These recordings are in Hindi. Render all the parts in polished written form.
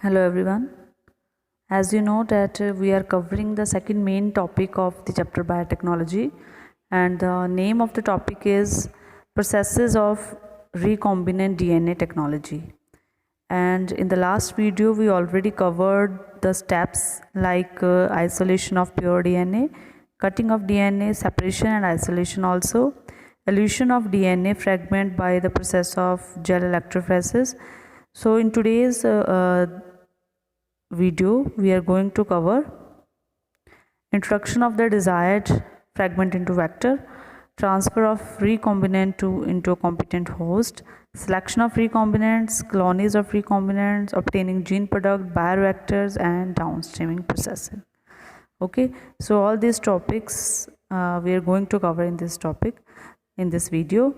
Hello everyone. As you know that we are covering the second main topic of the chapter biotechnology, and the name of the topic is processes of recombinant DNA technology. And in the last video we already covered the steps like isolation of pure DNA, cutting of DNA, separation and isolation, also elution of DNA fragment by the process of gel electrophoresis. So in today's video we are going to cover introduction of the desired fragment into vector, transfer of recombinant into a competent host, selection of recombinants, colonies of recombinants, obtaining gene product, bioreactors and downstreaming processing. Okay, so all these topics we are going to cover in this video,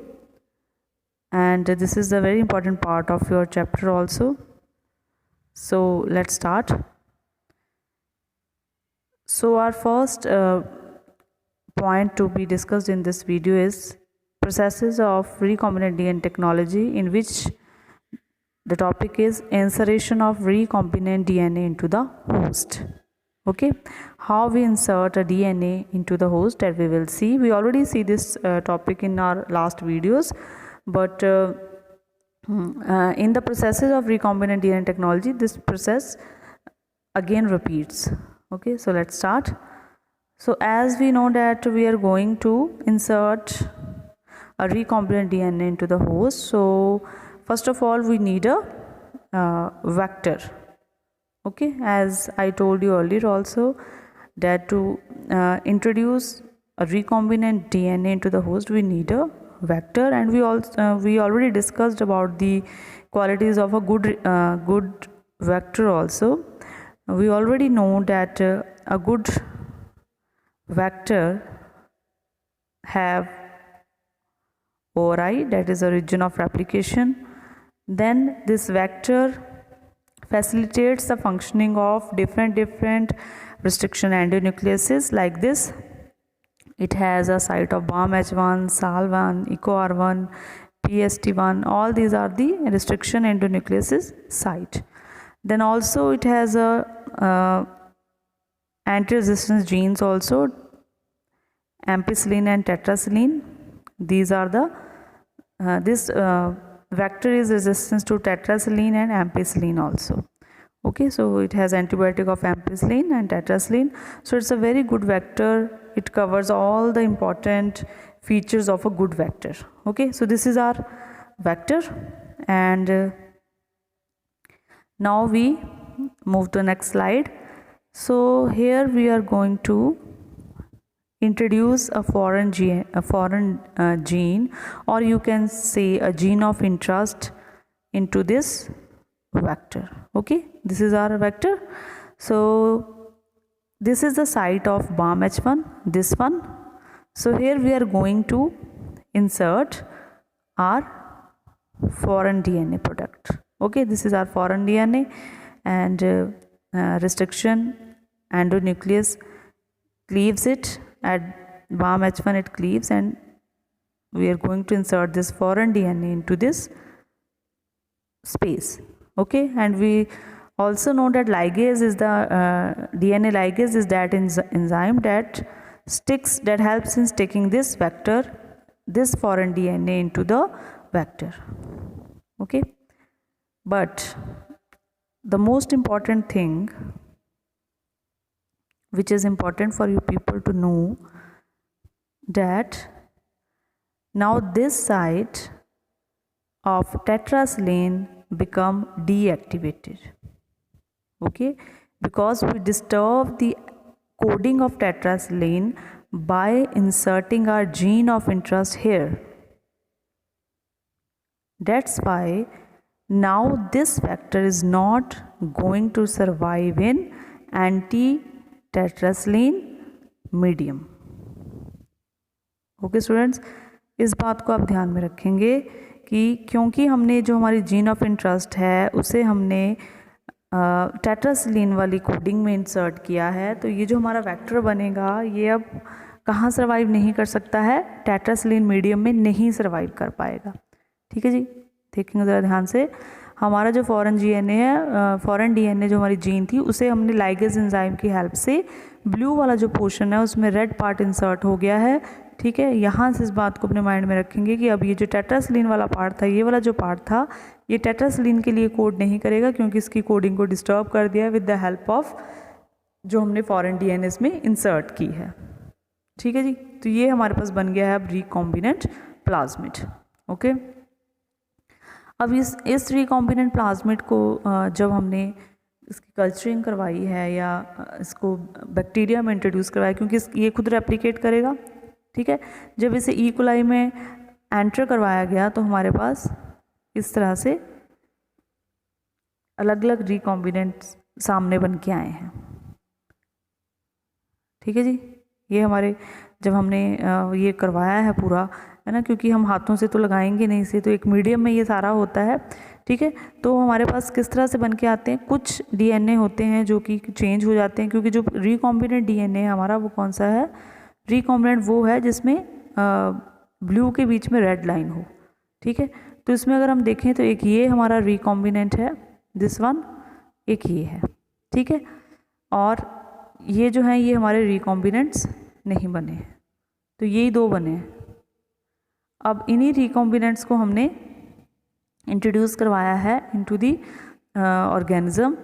and this is a very important part of your chapter also. So let's start. So our first point to be discussed in this video is processes of recombinant DNA technology, in which the topic is insertion of recombinant DNA into the host. Okay, how we insert a DNA into the host, that we will see. We already see this topic in our last videos, but in the processes of recombinant DNA technology, this process again repeats. Okay, so let's start. So as we know that we are going to insert a recombinant DNA into the host, so first of all we need a vector. Okay, as I told you earlier also, that to introduce a recombinant DNA into the host we need a vector, and we already discussed about the qualities of a good vector also. We already know that a good vector have ORI, that is a region of replication. Then this vector facilitates the functioning of different restriction endonucleases like this. It has a site of BAM-H1, SAL1, EcoR1, PST1. All these are the restriction endonucleases site. Then also it has a anti-resistance genes also, ampicillin and tetracycline. These are the this vector is resistant to tetracycline and ampicillin also. Okay, so it has antibiotic of ampicillin and tetracycline, so it's a very good vector. It covers all the important features of a good vector. Okay, so this is our vector, and now we move to the next slide. So here we are going to introduce a foreign gene, or you can say a gene of interest into this vector. Okay, this is our vector. So this is the site of BAM-H1, this one. So here we are going to insert our foreign DNA product. Okay, this is our foreign DNA, and restriction endonuclease cleaves it. At BAM-H1 it cleaves, and we are going to insert this foreign DNA into this space. Okay, and we also know that ligase is the DNA ligase is that enzyme that helps in sticking this vector, this foreign DNA into the vector. Okay, but the most important thing which is important for you people to know, that now this site of tetracycline become deactivated. Okay, because we disturb the coding of tetracycline by inserting our gene of interest here. That's why now this vector is not going to survive in anti-tetracycline medium. Okay students, इस बात को आप ध्यान में रखेंगे कि क्योंकि हमने जो हमारी जीन ऑफ इंटरेस्ट है उसे हमने टेट्रासिलीन वाली कोडिंग में इंसर्ट किया है, तो ये जो हमारा वेक्टर बनेगा ये अब कहाँ सर्वाइव नहीं कर सकता है, टेट्रासिलीन मीडियम में नहीं सर्वाइव कर पाएगा. ठीक है जी, देखेंगे ज़रा ध्यान से. हमारा जो फॉरेन डीएनए जो हमारी जीन थी उसे हमने लाइगेज एंजाइम की हेल्प से ब्लू वाला जो पोर्शन है उसमें रेड पार्ट इंसर्ट हो गया है। ठीक है, यहाँ से इस बात को अपने माइंड में रखेंगे कि अब ये जो टेट्रासिलिन वाला पार्ट था, ये वाला जो पार्ट था, ये टेट्रासिलिन के लिए कोड नहीं करेगा क्योंकि इसकी कोडिंग को डिस्टर्ब कर दिया विद द हेल्प ऑफ जो हमने फॉरेन डीएनए में इंसर्ट की है। ठीक है जी, तो ये हमारे पास बन गया है अब रिकॉम्बिनेंट प्लाज्मिड। ओके, अब इस रिकॉम्बिनेंट प्लाज्मिड को जब हमने इसकी कल्चरिंग करवाई है या इसको बैक्टीरिया में इंट्रोड्यूस करवाया, क्योंकि ये खुद रेप्लिकेट करेगा। ठीक है, जब इसे ई कोलाई में एंटर करवाया गया तो हमारे पास इस तरह से अलग अलग रिकॉम्बिनेंट्स सामने बन के आए हैं। ठीक है जी, ये हमारे जब हमने ये करवाया है पूरा, है ना, क्योंकि हम हाथों से तो लगाएंगे नहीं इसे, तो एक मीडियम में ये सारा होता है। ठीक है, तो हमारे पास किस तरह से बन के आते हैं, कुछ डीएनए होते हैं जो कि चेंज हो जाते हैं, क्योंकि जो रिकॉम्बिनेंट डीएनए है हमारा वो कौन सा है, रिकॉम्बिनेंट वो है जिसमें ब्लू के बीच में रेड लाइन हो। ठीक है, तो इसमें अगर हम देखें तो एक ये हमारा रिकॉम्बिनेंट है, दिस वन, एक ये है। ठीक है, और ये जो है ये हमारे रिकॉम्बिनेंट्स नहीं बने, तो यही दो बने हैं। अब इन्हीं रिकॉम्बिनेंट्स को हमने इंट्रोड्यूस करवाया है इनटू दी ऑर्गेनिज्म,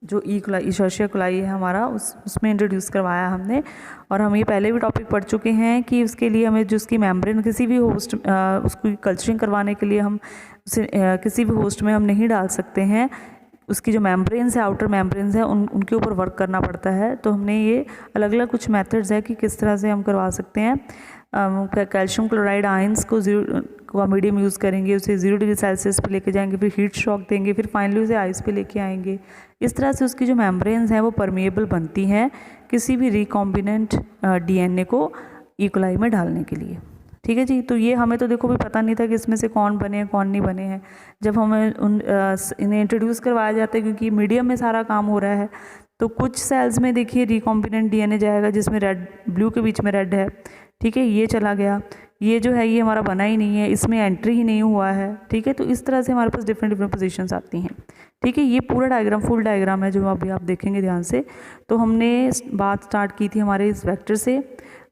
जो ई कोलाई, इशर्शिया कोलाई है हमारा, उसमें इंट्रोड्यूस करवाया हमने। और हम ये पहले भी टॉपिक पढ़ चुके हैं कि उसके लिए हमें जो उसकी मेम्ब्रेन किसी भी होस्ट उसकी कल्चरिंग करवाने के लिए हम उसे किसी भी होस्ट में हम नहीं डाल सकते हैं, उसकी जो मेम्ब्रेन्स है, आउटर मेम्ब्रेन्स है, उनके ऊपर वर्क करना पड़ता है। तो हमने ये अलग अलग कुछ मेथड्स है कि किस तरह से हम करवा सकते हैं। कैल्शियम क्लोराइड आयंस को का मीडियम यूज़ करेंगे, उसे 0 डिग्री सेल्सियस पे लेके जाएंगे, फिर हीट शॉक देंगे, फिर फाइनली उसे आइस पे लेके आएंगे। इस तरह से उसकी जो मेम्ब्रेन्स हैं वो परमिएबल बनती हैं किसी भी रिकॉम्बिनेंट डीएनए को ई कोलाई में डालने के लिए। ठीक है जी, तो ये हमें तो देखो भी पता नहीं था कि इसमें से कौन बने हैं कौन नहीं बने हैं। जब हमें इन्हें इंट्रोड्यूस करवाया जाता है, क्योंकि मीडियम में सारा काम हो रहा है, तो कुछ सेल्स में देखिए रिकॉम्बिनेंट डीएनए जाएगा जिसमें रेड, ब्लू के बीच में रेड है। ठीक है, ये चला गया, ये जो है ये हमारा बना ही नहीं है, इसमें एंट्री ही नहीं हुआ है। ठीक है, तो इस तरह से हमारे पास डिफरेंट डिफरेंट पोजीशंस आती हैं। ठीक है, ये पूरा डायग्राम फुल डायग्राम है जो अभी आप देखेंगे ध्यान से। तो हमने बात स्टार्ट की थी हमारे इस वेक्टर से।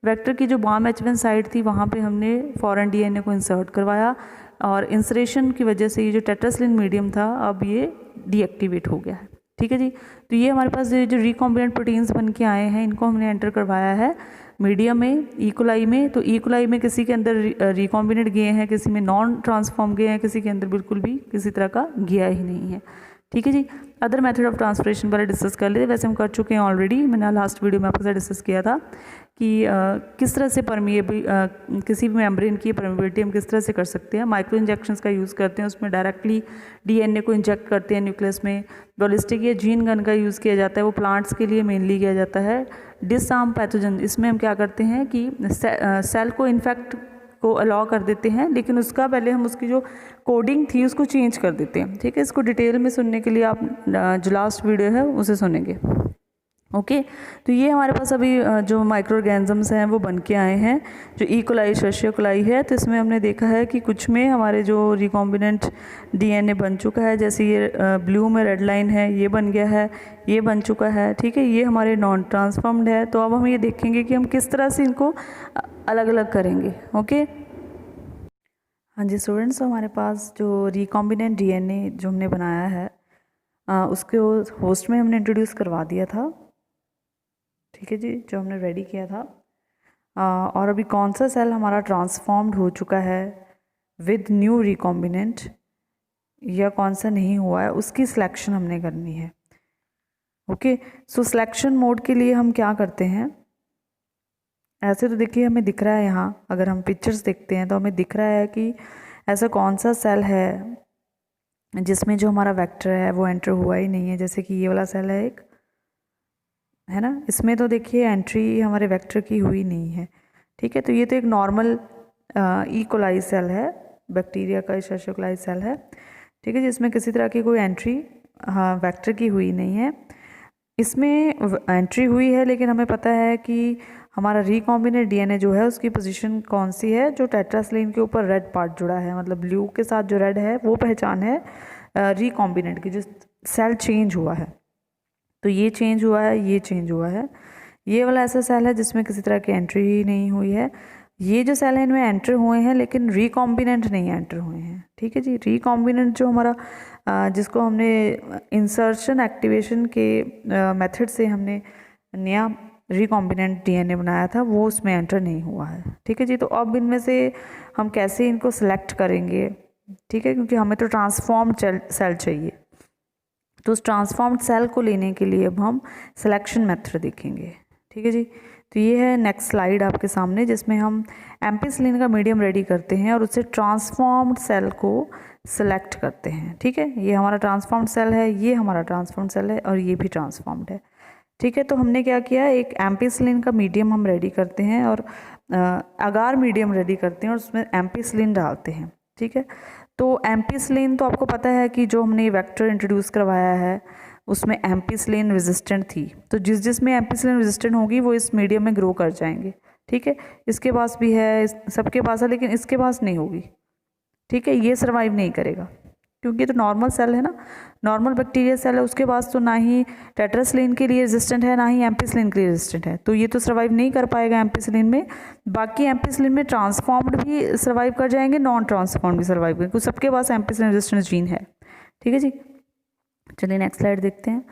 वेक्टर की जो बाम H1 साइड थी वहाँ पे हमने फॉरेन डीएनए को इंसर्ट करवाया, और इंसरेशन की वजह से ये जो टेट्रासिलिन मीडियम था अब ये डीएक्टिवेट हो गया है। ठीक है जी, तो ये हमारे पास जो रिकॉम्बिनेंट प्रोटीन्स बन के आए हैं इनको हमने एंटर करवाया है मीडियम में, ई कोलाई में। तो ई कोलाई में किसी के अंदर रिकॉम्बिनेंट गए हैं, किसी में नॉन ट्रांसफॉर्म गए हैं, किसी के अंदर बिल्कुल भी किसी तरह का गया ही नहीं है। ठीक है जी, अदर मेथड ऑफ ट्रांसफरेशन वाले डिस्कस कर लेते, वैसे हम कर चुके हैं ऑलरेडी। मैंने लास्ट वीडियो में आपके साथ डिस्कस किया था कि किस तरह से परमिएबल किसी भी मेम्ब्रेन की परमिएबिलिटी हम किस तरह से कर सकते हैं। माइक्रो इंजेक्शंस का यूज़ करते हैं, उसमें डायरेक्टली डीएनए को इंजेक्ट करते हैं न्यूक्लियस में। बॉलिस्टिक या जीन गन का यूज़ किया जाता है, वो प्लांट्स के लिए मेनली किया जाता है। डिसआर्म पैथोजन, इसमें हम क्या करते हैं कि सेल को इन्फेक्ट को अलाउ कर देते हैं, लेकिन उसका पहले हम उसकी जो कोडिंग थी उसको चेंज कर देते हैं। ठीक है, इसको डिटेल में सुनने के लिए आप जो लास्ट वीडियो है उसे सुनेंगे। ओके, तो ये हमारे पास अभी जो माइक्रो ऑर्गेनिजम्स हैं वो बन के आए हैं, जो ई कोलाई, इशर्शिया कोलाई है। तो इसमें हमने देखा है कि कुछ में हमारे जो रिकॉम्बिनेंट डीएनए बन चुका है, जैसे ये ब्लू में रेड लाइन है, ये बन गया है, ये बन चुका है। ठीक है, ये हमारे नॉन ट्रांसफॉर्म्ड है। तो अब हम ये देखेंगे कि हम किस तरह से इनको अलग अलग करेंगे। ओके, हाँ जी स्टूडेंट्स, हमारे पास जो रिकॉम्बिनेंट डीएनए जो हमने बनाया है उसके होस्ट में हमने इंट्रोड्यूस करवा दिया था। ठीक है जी, जो हमने रेडी किया था। और अभी कौन सा सेल हमारा ट्रांसफॉर्म्ड हो चुका है विद न्यू रिकॉम्बिनेंट या कौन सा नहीं हुआ है, उसकी सिलेक्शन हमने करनी है। ओके, सो सिलेक्शन मोड के लिए हम क्या करते हैं, ऐसे तो देखिए हमें दिख रहा है यहाँ, अगर हम पिक्चर्स देखते हैं तो हमें दिख रहा है कि ऐसा कौन सा सेल है जिसमें जो हमारा वेक्टर है वो एंटर हुआ ही नहीं है। जैसे कि ये वाला सेल है एक, है ना, इसमें तो देखिए एंट्री हमारे वेक्टर की हुई नहीं है। ठीक है, तो ये तो एक नॉर्मल ई कोलाई सेल है, बैक्टीरिया का इशर्शिया कोलाई सेल है। ठीक है जी, इसमें किसी तरह की कोई एंट्री वेक्टर की हुई नहीं है। इसमें एंट्री हुई है, लेकिन हमें पता है कि हमारा रिकॉम्बिनेंट डीएनए जो है उसकी पोजीशन कौन सी है, जो टेट्रासिलिन के ऊपर रेड पार्ट जुड़ा है, मतलब ब्लू के साथ जो रेड है वो पहचान है, रिकॉम्बिनेंट की जो सेल चेंज हुआ है, तो ये चेंज हुआ है, ये चेंज हुआ है, ये वाला ऐसा सेल है जिसमें किसी तरह की एंट्री ही नहीं हुई है। ये जो सेल है इनमें एंटर हुए हैं लेकिन रिकॉम्बिनेंट नहीं एंटर हुए हैं। ठीक है जी, रिकॉम्बिनेंट जो हमारा जिसको हमने इंसर्शन एक्टिवेशन के मेथड से हमने नया रिकॉम्बिनेंट डीएनए बनाया था, वो उसमें एंटर नहीं हुआ है। ठीक है जी, तो अब इनमें से हम कैसे इनको सिलेक्ट करेंगे? ठीक है, क्योंकि हमें तो ट्रांसफॉर्म्ड सेल चाहिए, तो उस ट्रांसफॉर्म्ड सेल को लेने के लिए अब हम सिलेक्शन मेथड देखेंगे। ठीक है जी, तो ये है नेक्स्ट स्लाइड आपके सामने, जिसमें हम एम्पिसिलिन का मीडियम रेडी करते हैं और उससे ट्रांसफॉर्म्ड सेल को सिलेक्ट करते हैं। ठीक है, ये हमारा ट्रांसफॉर्म्ड सेल है, ये हमारा ट्रांसफॉर्म्ड सेल है और ये भी ट्रांसफॉर्म्ड है। ठीक है, तो हमने क्या किया, एक एम्पिसिलिन का मीडियम हम रेडी करते हैं और अगार मीडियम रेडी करते हैं और उसमें एम्पिसिलिन डालते हैं। ठीक है, तो एम्पिसिलिन तो आपको पता है कि जो हमने वेक्टर इंट्रोड्यूस करवाया है उसमें एम्पिसिलिन रेजिस्टेंट थी, तो जिसमें एम्पिसिलिन रेजिस्टेंट होगी वो इस मीडियम में ग्रो कर जाएंगे। ठीक है, इसके पास भी है, सबके पास है, लेकिन इसके पास नहीं होगी। ठीक है, ये सर्वाइव नहीं करेगा क्योंकि तो नॉर्मल सेल है ना, नॉर्मल बैक्टीरिया सेल है, उसके पास तो ना ही टेट्रासिलिन के लिए रेजिस्टेंट है ना ही एम्पिसिलिन के लिए रेजिस्टेंट है, तो ये तो सर्वाइव नहीं कर पाएगा एम्पिसिलिन में। बाकी एम्पिसिलिन में ट्रांसफॉर्म्ड भी सर्वाइव कर जाएंगे, नॉन ट्रांसफॉर्म्ड भी सर्वाइव करेंगे, क्योंकि सबके पास एम्पिसिलिन रेजिस्टेंस जीन है। ठीक है जी, चलिए नेक्स्ट स्लाइड देखते हैं।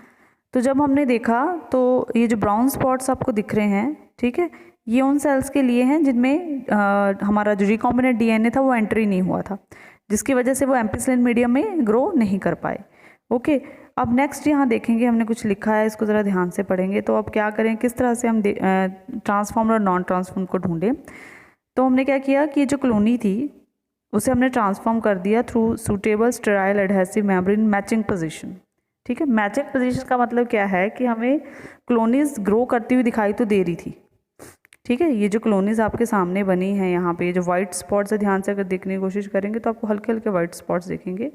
तो जब हमने देखा तो ये जो ब्राउन स्पॉट्स आपको दिख रहे हैं, ठीक है, ये उन सेल्स के लिए हैं जिनमें हमारा जो रिकॉम्बिनेंट डीएनए था वो एंट्री नहीं हुआ था, जिसकी वजह से वो एम्पिसिलिन मीडियम में ग्रो नहीं कर पाए। ओके, अब नेक्स्ट यहाँ देखेंगे, हमने कुछ लिखा है, इसको ज़रा ध्यान से पढ़ेंगे। तो अब क्या करें, किस तरह से हम ट्रांसफॉर्म और नॉन ट्रांसफॉर्म को ढूंढें। तो हमने क्या किया कि जो कॉलोनी थी उसे हमने ट्रांसफॉर्म कर दिया through suitable sterile adhesive membrane matching position. ठीक है, मैचिंग पोजीशन का मतलब क्या है कि हमें कॉलोनीज ग्रो करती हुई दिखाई तो दे रही थी। ठीक है, ये जो कॉलोनीज आपके सामने बनी है यहाँ पे, जो वाइट स्पॉट्स है, ध्यान से अगर देखने की कोशिश करेंगे तो आपको हल्के हल्के वाइट स्पॉट्स देखेंगे।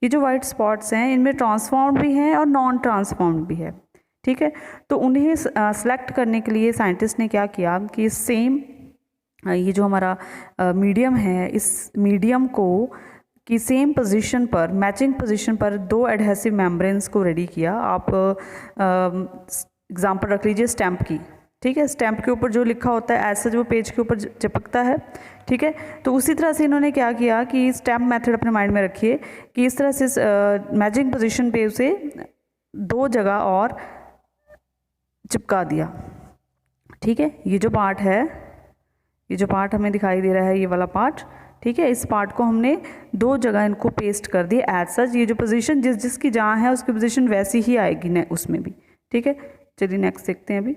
ये जो वाइट स्पॉट्स हैं इनमें ट्रांसफॉर्म्ड भी हैं और नॉन ट्रांसफॉर्म्ड भी है। ठीक है, तो उन्हें सेलेक्ट करने के लिए साइंटिस्ट ने क्या किया कि सेम ये जो हमारा मीडियम है, इस मीडियम को कि सेम पोजीशन पर, मैचिंग पोजीशन पर दो एडहेसिव मेम्ब्रेन्स को रेडी किया। आप एग्जांपल रख लीजिए स्टैम्प की। ठीक है, स्टैम्प के ऊपर जो लिखा होता है ऐसे जो पेज के ऊपर चिपकता है। ठीक है, तो उसी तरह से इन्होंने क्या किया कि स्टैम्प मेथड अपने माइंड में रखिए कि इस तरह से मैचिंग पोजीशन पे उसे दो जगह और चिपका दिया। ठीक है, ये जो पार्ट है, ये जो पार्ट हमें दिखाई दे रहा है, ये वाला पार्ट, ठीक है, इस पार्ट को हमने दो जगह इनको पेस्ट कर दिया एज सच। ये जो पोजीशन जिसकी जहाँ है उसकी पोजीशन वैसी ही आएगी न उसमें भी। ठीक है, चलिए नेक्स्ट देखते हैं। अभी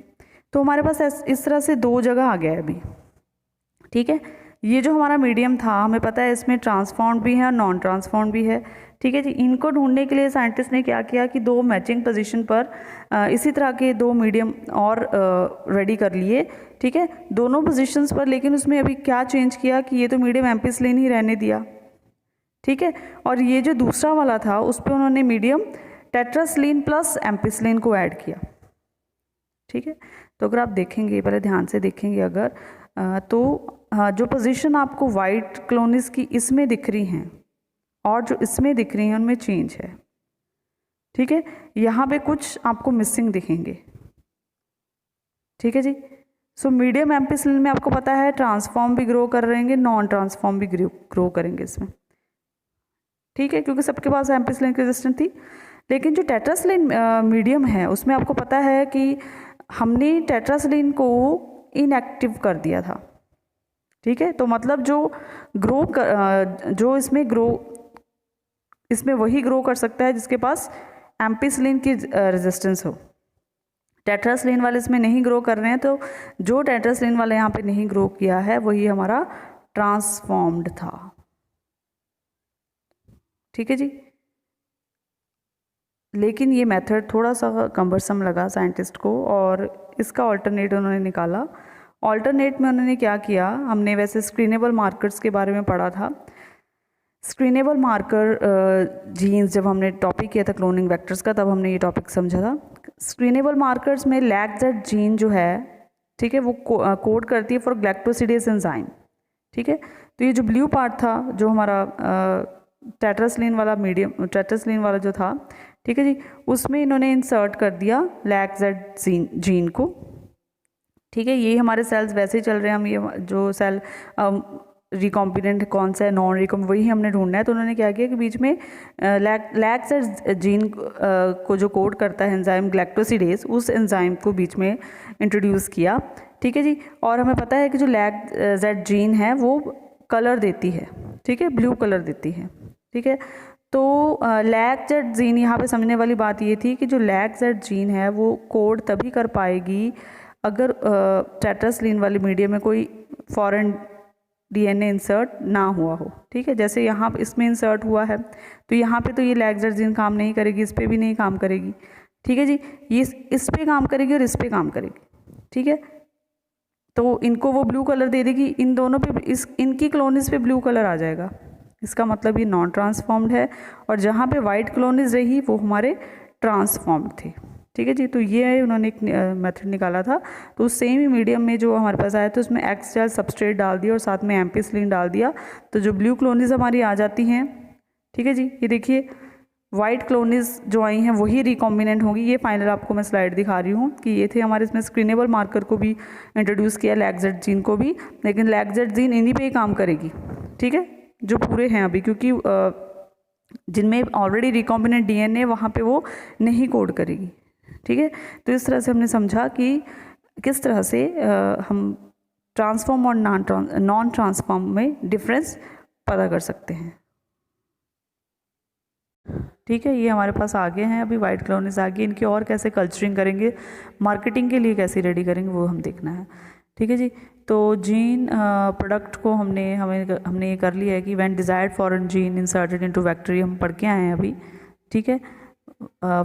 तो हमारे पास इस तरह से दो जगह आ गया है अभी। ठीक है, ये जो हमारा मीडियम था हमें पता है इसमें ट्रांसफॉर्म्ड भी है और नॉन ट्रांसफॉर्म्ड भी है। ठीक है जी, इनको ढूंढने के लिए साइंटिस्ट ने क्या किया कि दो मैचिंग पोजीशन पर इसी तरह के दो मीडियम और रेडी कर लिए। ठीक है, दोनों पोजीशंस पर, लेकिन उसमें अभी क्या चेंज किया कि ये तो मीडियम एम्पिसिलिन ही रहने दिया। ठीक है, और ये जो दूसरा वाला था उस पर उन्होंने मीडियम टेट्रासिलिन प्लस एम्पिसिलिन को ऐड किया। ठीक है, तो अगर आप देखेंगे, पहले ध्यान से देखेंगे अगर तो जो पोजीशन आपको वाइट कॉलोनीज की इसमें दिख रही हैं और जो इसमें दिख रही हैं उनमें चेंज है। ठीक है, यहाँ पे कुछ आपको मिसिंग दिखेंगे। ठीक है जी, सो मीडियम एम्पिसिलिन में आपको पता है ट्रांसफॉर्म भी ग्रो कर रहेंगे, नॉन ट्रांसफॉर्म भी ग्रो करेंगे इसमें। ठीक है, क्योंकि सबके पास एम्पिसिलिन की रेजिस्टेंस थी। लेकिन जो टेट्रासिलिन मीडियम है उसमें आपको पता है कि हमने टेट्रासिलिन को इनएक्टिव कर दिया था। ठीक है, तो मतलब जो इसमें वही ग्रो कर सकता है जिसके पास एम्पिसिलिन की रेजिस्टेंस हो। टेट्रासिलिन वाले इसमें नहीं ग्रो कर रहे हैं, तो जो टेट्रासिलिन वाले यहाँ पे नहीं ग्रो किया है वही हमारा ट्रांसफॉर्म्ड था। ठीक है जी, लेकिन ये मेथड थोड़ा सा कम्बरसम लगा साइंटिस्ट को और इसका ऑल्टरनेट उन्होंने निकाला। ऑल्टरनेट में उन्होंने क्या किया, हमने वैसे स्क्रीनेबल मार्कर्स के बारे में पढ़ा था। स्क्रीनेबल मार्कर जीन्स जब हमने टॉपिक किया था क्लोनिंग वेक्टर्स का, तब हमने ये टॉपिक समझा था। स्क्रीनेबल मार्कर्स में लैग-जेड जीन जो है, ठीक है, वो कोड करती है फॉर ग्लैक्टोसिडेज एंजाइम। ठीक है, तो ये जो ब्लू पार्ट था जो हमारा टेट्रासलिन वाला मीडियम, टेट्रासलिन वाला जो था, ठीक है जी, उसमें इन्होंने इंसर्ट कर दिया लैक-जेड जीन को, ठीक है। ये हमारे सेल्स वैसे ही चल रहे हैं, हम ये जो सेल रिकॉम्बिनेंट कौन सा है, नॉन रिकॉम्ब, वही हमने ढूंढना है। तो उन्होंने क्या किया कि बीच में लैक-जेड जीन को जो कोड करता है एंजाइम ग्लैक्टोसिडेज, उस एंजाइम को बीच में इंट्रोड्यूस किया, ठीक है जी। और हमें पता है कि जो लैक-जेड जीन है वो कलर देती है, ठीक है, ब्लू कलर देती है, ठीक है। तो लैक-जेड जीन, यहाँ पे समझने वाली बात ये थी कि जो लैक-जेड जीन है वो कोड तभी कर पाएगी अगर टेट्रासलिन वाले मीडियम में कोई फॉरेन डीएनए इंसर्ट ना हुआ हो, ठीक है। जैसे यहाँ इसमें इंसर्ट हुआ है तो यहाँ पे तो ये लैक-जेड जीन काम नहीं करेगी, इस पर भी नहीं काम करेगी, ठीक है जी। ये इस पे काम करेगी और इस पे काम करेगी, ठीक है। तो इनको वो ब्लू कलर दे देगी, इन दोनों पे, इनकी क्लोनिस पे ब्लू कलर आ जाएगा, इसका मतलब ये नॉन ट्रांसफॉर्म्ड है। और जहाँ पे वाइट क्लोनिस रही वो हमारे ट्रांसफॉर्म्ड थे, ठीक है जी। तो ये उन्होंने एक मेथड निकाला था। तो उस सेम ही मीडियम में जो हमारे पास आया तो उसमें एक्स जेल सबस्ट्रेट डाल दिया और साथ में एम्पिसिलिन डाल दिया, तो जो ब्लू क्लोनिस हमारी आ जाती हैं, ठीक है जी। ये देखिए वाइट क्लोनिस जो आई हैं वही रिकॉम्बिनेंट होंगी। ये फाइनल आपको मैं स्लाइड दिखा रही हूँ कि ये थे हमारे, इसमें स्क्रीनेबल मार्कर को भी इंट्रोड्यूस किया, लैक-जेड जीन को भी, लेकिन लैक-जेड जीन इन्हीं पे ही काम करेगी, ठीक है, जो पूरे हैं अभी, क्योंकि जिनमें ऑलरेडी रिकॉम्बिनेंट डीएनए वहाँ पे वो नहीं कोड करेगी, ठीक है। तो इस तरह से हमने समझा कि किस तरह से हम ट्रांसफॉर्म और नॉन ट्रांसफॉर्म में डिफरेंस पता कर सकते हैं, ठीक है। ये हमारे पास आगे हैं, अभी वाइट क्लोनिस आगे, इनकी और कैसे कल्चरिंग करेंगे, मार्केटिंग के लिए कैसे रेडी करेंगे वो हम देखना है, ठीक है जी। तो जीन प्रोडक्ट को हमने ये कर लिया है कि when desired foreign gene inserted into vector, हम पढ़ के आए हैं अभी, ठीक है।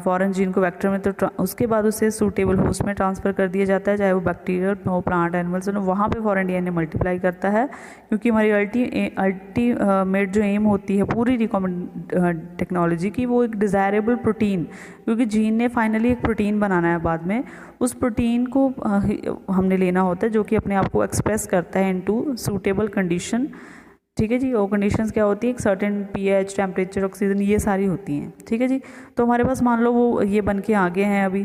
फॉरेन जीन को वेक्टर में, तो उसके बाद उसे सूटेबल होस्ट में ट्रांसफ़र कर दिया जाता है, चाहे वो बैक्टीरियल हो, प्लांट, एनिमल्स, वहाँ पे फॉरेन डीएनए मल्टीप्लाई करता है, क्योंकि हमारी अल्टीमेट जो एम होती है पूरी रिकॉम्बिनेंट टेक्नोलॉजी की, वो एक डिज़ायरेबल प्रोटीन, क्योंकि जीन ने फाइनली एक प्रोटीन बनाना है बाद में, उस प्रोटीन को हमने लेना होता है जो कि अपने आप को एक्सप्रेस करता है इनटू सूटेबल कंडीशन, ठीक है जी। वो कंडीशंस क्या होती है, एक सर्टेन पीएच, टेम्परेचर, ऑक्सीजन, ये सारी होती हैं, ठीक है जी। तो हमारे पास मान लो वो ये बन के आगे हैं अभी,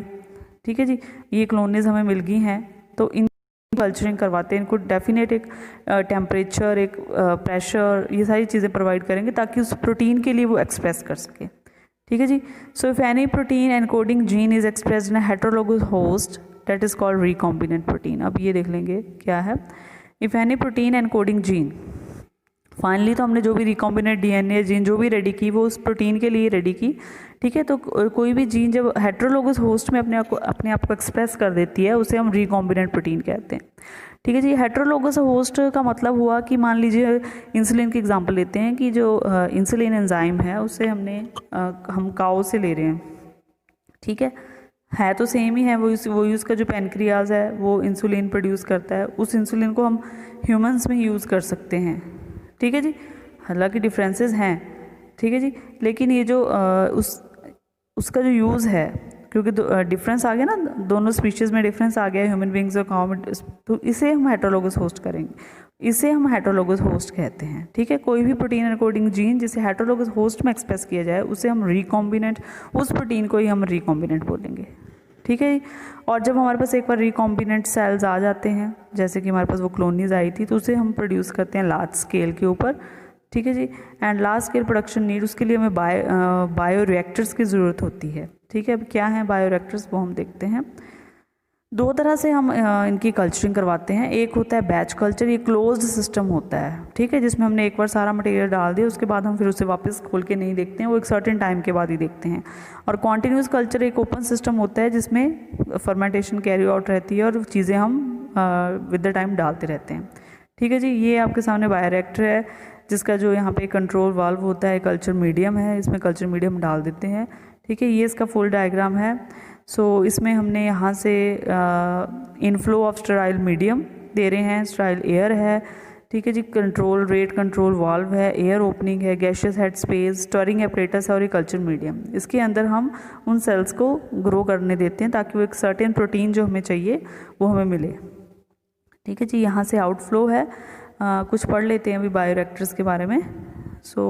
ठीक है जी, ये क्लोनिस हमें मिल गई हैं, तो इन कल्चरिंग करवाते हैं, इनको डेफिनेट एक टेम्परेचर, एक प्रेशर, ये सारी चीज़ें प्रोवाइड करेंगे ताकि उस प्रोटीन के लिए वो एक्सप्रेस कर सके, ठीक है जी। So if any protein encoding gene is expressed in a heterologous host that is called recombinant protein. अब ये देख लेंगे क्या है, if any protein encoding gene, finally तो हमने जो भी रिकॉम्बिनेंट डीएनए जीन जो भी रेडी की वो उस प्रोटीन के लिए रेडी की, ठीक है। तो कोई भी जीन जब हेटेरोलोगस होस्ट में अपने आप को एक्सप्रेस कर देती है उसे हम रिकॉम्बिनेंट प्रोटीन कहते हैं, ठीक है जी। हेटेरोलोगस होस्ट का मतलब हुआ कि मान लीजिए इंसुलिन की एग्जांपल लेते हैं कि जो इंसुलिन एंजाइम है उसे हम काऊ से ले रहे हैं, ठीक है तो सेम ही है, वो उसका जो पैनक्रियाज है वो इंसुलिन प्रोड्यूस करता है, उस इंसुलिन को हम ह्यूमंस में यूज़ कर सकते हैं, ठीक है जी। हालांकि डिफरेंसेस हैं, ठीक है जी, लेकिन ये जो उसका जो यूज़ है, क्योंकि डिफरेंस आ गया ना, दोनों स्पीशीज़ में डिफरेंस आ गया ह्यूमन बींग्स और काऊ में, तो इसे हम हेटेरोलोगस होस्ट करेंगे, इसे हम हेटेरोलोगस होस्ट कहते हैं, ठीक है। कोई भी प्रोटीन एनकोडिंग जीन जिसे हेटेरोलोगस होस्ट में एक्सप्रेस किया जाए उसे हम रिकॉम्बिनेंट, उस प्रोटीन को ही हम रिकॉम्बिनेंट बोलेंगे, ठीक है। और जब हमारे पास एक बार रिकॉम्बिनेंट सेल्स आ जाते हैं, जैसे कि हमारे पास वो क्लोनीज आई थी, तो उसे हम प्रोड्यूस करते हैं लार्ज स्केल के ऊपर, ठीक है जी। And large scale production need, उसके लिए हमें बायो रिएक्टर्स की ज़रूरत होती है, ठीक है। अब क्या है बायो रिएक्टर्स, वो हम देखते हैं। दो तरह से हम इनकी कल्चरिंग करवाते हैं, एक होता है बैच कल्चर, ये क्लोज्ड सिस्टम होता है, ठीक है, जिसमें हमने एक बार सारा मटेरियल डाल दिया, उसके बाद हम फिर उसे वापस खोल के नहीं देखते हैं, वो एक सर्टेन टाइम के बाद ही देखते हैं। और कॉन्टीन्यूस कल्चर एक ओपन सिस्टम होता है जिसमें फर्मेंटेशन कैरी आउट रहती है और चीज़ें हम विद द टाइम डालते रहते हैं, ठीक है जी। ये आपके सामने बायोरिएक्टर है जिसका जो यहाँ पे कंट्रोल वाल्व होता है, कल्चर मीडियम है, इसमें कल्चर मीडियम डाल देते हैं, ठीक है। ये इसका फुल डायग्राम है। सो इसमें हमने यहाँ से इनफ्लो ऑफ स्टेराइल मीडियम दे रहे हैं, स्टेराइल एयर है, ठीक है जी। कंट्रोल रेट कंट्रोल वाल्व है, एयर ओपनिंग है, gaseous head space, storing apparatus और ये कल्चर मीडियम, इसके अंदर हम उन सेल्स को ग्रो करने देते हैं ताकि वो एक सर्टेन प्रोटीन जो हमें चाहिए वो हमें मिले, ठीक है जी। यहाँ से आउटफ्लो है, कुछ पढ़ लेते हैं अभी बायोरिएक्टर्स के बारे में। सो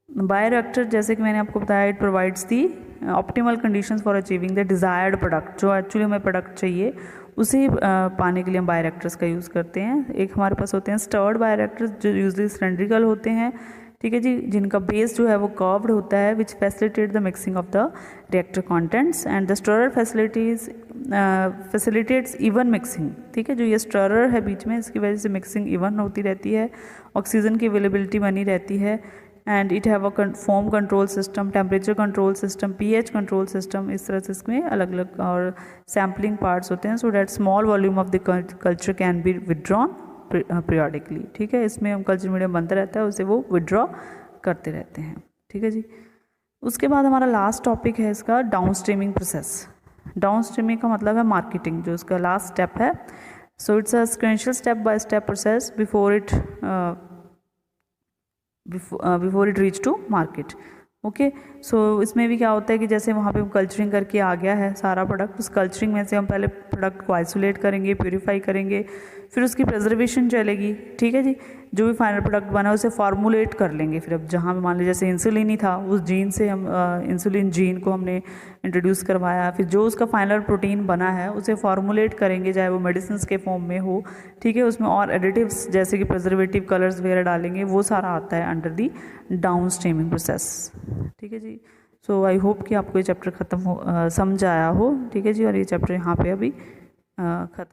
बायोरिएक्टर जैसे कि मैंने आपको बताया, it provides the optimal conditions for achieving the desired product. जो एक्चुअली हमें प्रोडक्ट चाहिए उसे पाने के लिए हम बायोरिएक्टर्स का यूज़ करते हैं। एक हमारे पास होते हैं स्टर्ड बायोरिएक्टर्स जो यूजली सिलेंड्रिकल होते हैं, ठीक है जी, जिनका बेस जो है वो कर्व्ड होता है, which facilitate the mixing of the reactor contents and the stirrer facilitates even mixing. ठीक है, जो ये स्टरर है बीच में, इसकी वजह से मिक्सिंग इवन होती रहती है, ऑक्सीजन की अवेलेबिलिटी बनी रहती है, and it have a foam control system, temperature control system, pH control system. इस तरह से इसमें अलग अलग और सैम्पलिंग पार्ट्स होते हैं, so that small volume of the culture can be withdrawn periodically. ठीक है, इसमें हम कल्चर मीडियम बनता रहता है, उसे वो विदड्रॉ करते रहते हैं। ठीक है जी। उसके बाद हमारा लास्ट टॉपिक है इसका down streaming process. Down streaming का मतलब है मार्केटिंग, जो इसका लास्ट स्टेप है। So it's a sequential step by step process before it reach to market. Okay, so इसमें भी क्या होता है कि जैसे वहाँ पे कल्चरिंग करके आ गया है सारा प्रोडक्ट, उस कल्चरिंग में से हम पहले प्रोडक्ट को आइसोलेट करेंगे, प्यूरिफाई करेंगे, फिर उसकी प्रिजर्वेशन चलेगी। ठीक है जी, जो भी फाइनल प्रोडक्ट बना उसे फार्मूलेट कर लेंगे। फिर अब जहाँ पे मान लीजिए जैसे इंसुलिन ही था, उस जीन से हम इंसुलिन जीन को हमने इंट्रोड्यूस करवाया, फिर जो उसका फाइनल प्रोटीन बना है उसे फार्मूलेट करेंगे, चाहे वो मेडिसिन के फॉर्म में हो। ठीक है, उसमें और एडिटिव्स जैसे कि प्रिजर्वेटिव कलर्स वगैरह डालेंगे, वो सारा आता है under the down streaming process. ठीक है जी। सो आई होप कि आपको ये चैप्टर ख़त्म हो समझ आया हो। ठीक है जी, और ये चैप्टर यहाँ पे अभी ख़त्म।